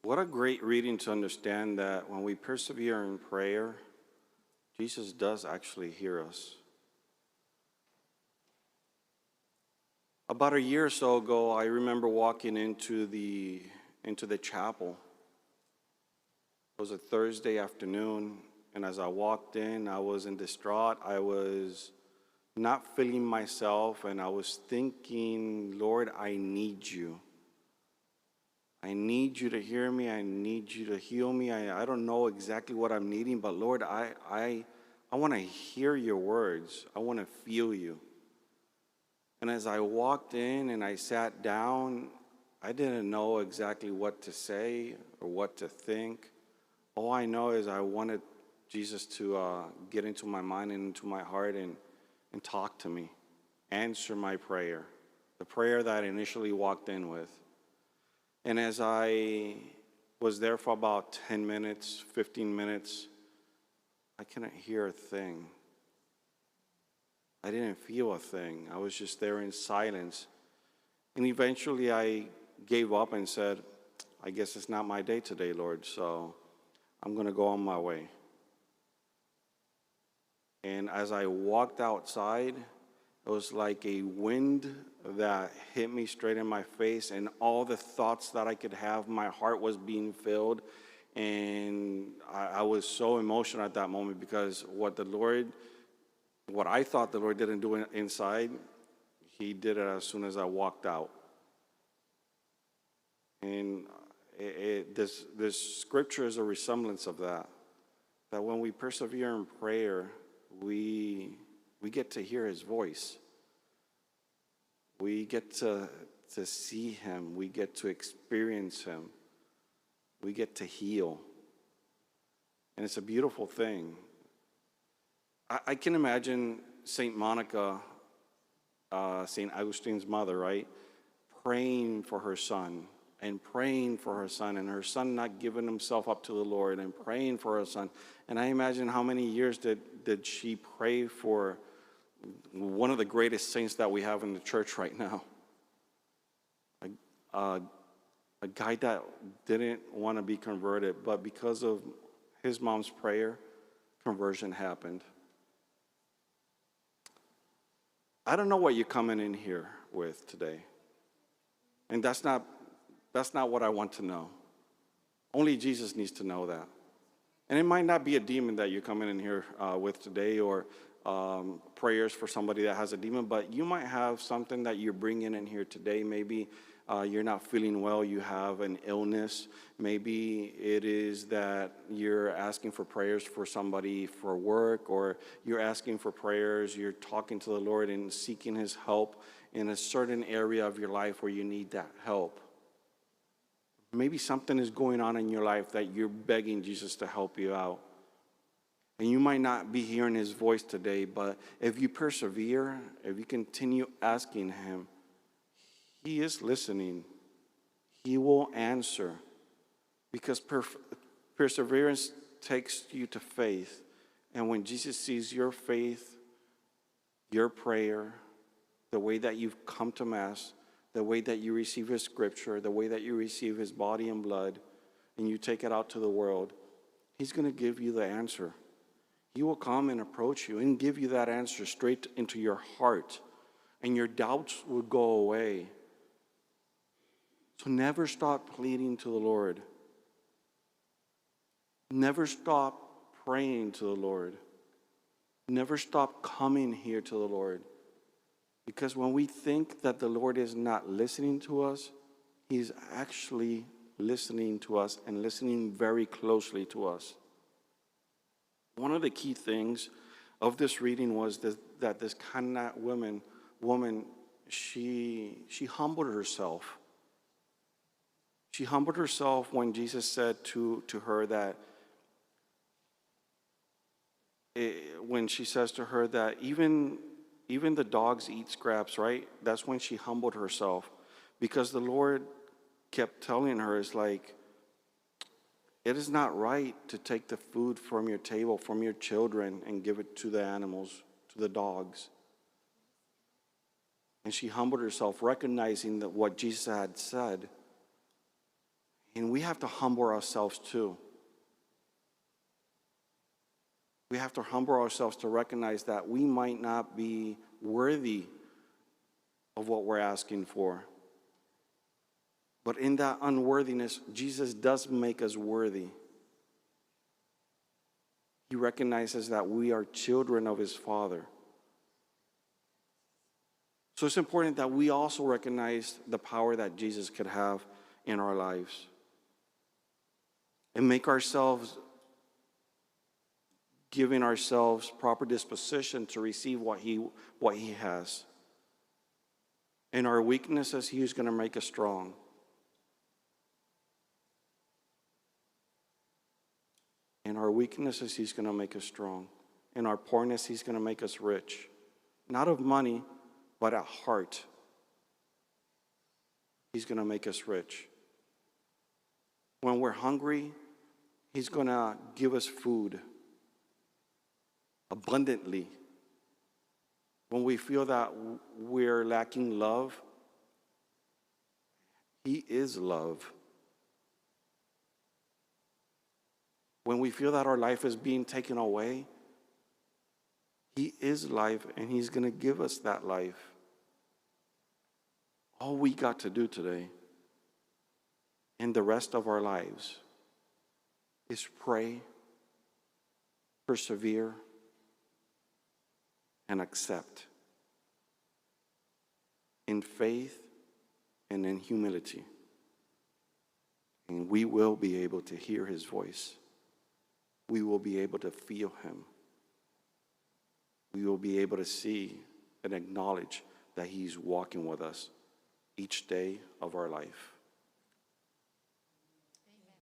What a great reading to understand that when we persevere in prayer, Jesus does actually hear us. About a year or so ago, I remember walking into the chapel. It was a Thursday afternoon, and as I walked in, I was in distraught. I was not feeling myself, and I was thinking, Lord, I need you. I need you to hear me. I need you to heal me. I don't know exactly what I'm needing, but Lord, I want to hear your words. I want to feel you. And as I walked in and I sat down, I didn't know exactly what to say or what to think. All I know is I wanted Jesus to get into my mind and into my heart and talk to me, answer my prayer, the prayer that I initially walked in with. And as I was there for about 10 minutes, 15 minutes, I couldn't hear a thing. I didn't feel a thing. I was just there in silence. And eventually I gave up and said, I guess it's not my day today, Lord, so I'm going to go on my way. And as I walked outside, it was like a wind that hit me straight in my face, and all the thoughts that I could have, my heart was being filled. And I was so emotional at that moment because what I thought the Lord didn't do inside, he did it as soon as I walked out. And this scripture is a resemblance of that when we persevere in prayer, we get to hear his voice. We get to see him. We get to experience him. We get to heal. And it's a beautiful thing. I can imagine St. Monica, St. Augustine's mother, right, praying for her son and praying for her son, and her son not giving himself up to the Lord and praying for her son. And I imagine how many years did she pray for one of the greatest saints that we have in the church right now. A guy that didn't want to be converted, but because of his mom's prayer, conversion happened. I don't know what you're coming in here with today. And that's not what I want to know. Only Jesus needs to know that. And it might not be a demon that you're coming in here with today, or prayers for somebody that has a demon, but you might have something that you're bringing in here today. Maybe you're not feeling well, you have an illness. Maybe it is that you're asking for prayers for somebody for work, or you're asking for prayers, you're talking to the Lord and seeking his help in a certain area of your life where you need that help. Maybe something is going on in your life that you're begging Jesus to help you out. And you might not be hearing his voice today, but if you persevere, if you continue asking him, he is listening. He will answer. Because perseverance takes you to faith. And when Jesus sees your faith, your prayer, the way that you've come to Mass, the way that you receive his scripture, the way that you receive his body and blood, and you take it out to the world, he's going to give you the answer. He will come and approach you and give you that answer straight into your heart, and your doubts will go away. So never stop pleading to the Lord. Never stop praying to the Lord. Never stop coming here to the Lord. Because when we think that the Lord is not listening to us, he's actually listening to us and listening very closely to us. One of the key things of this reading was that this Canaanite woman, she humbled herself. She humbled herself when Jesus said to her that, when she says to her that even the dogs eat scraps, right? That's when she humbled herself. Because the Lord kept telling her, it's like, it is not right to take the food from your table, from your children, and give it to the animals, to the dogs. And she humbled herself, recognizing that what Jesus had said. And we have to humble ourselves too. We have to humble ourselves to recognize that we might not be worthy of what we're asking for. But in that unworthiness, Jesus does make us worthy. He recognizes that we are children of his Father. So it's important that we also recognize the power that Jesus could have in our lives and make ourselves, giving ourselves proper disposition to receive what he has. In our weaknesses, he is going to make us strong. In our weaknesses, he's going to make us strong. In our poorness, he's going to make us rich. Not of money, but at heart. He's going to make us rich. When we're hungry, he's going to give us food abundantly. When we feel that we're lacking love, he is love. When we feel that our life is being taken away, he is life, and he's going to give us that life. All we got to do today and the rest of our lives is pray, persevere, and accept in faith and in humility. And we will be able to hear his voice. We will be able to feel him. We will be able to see and acknowledge that he's walking with us each day of our life.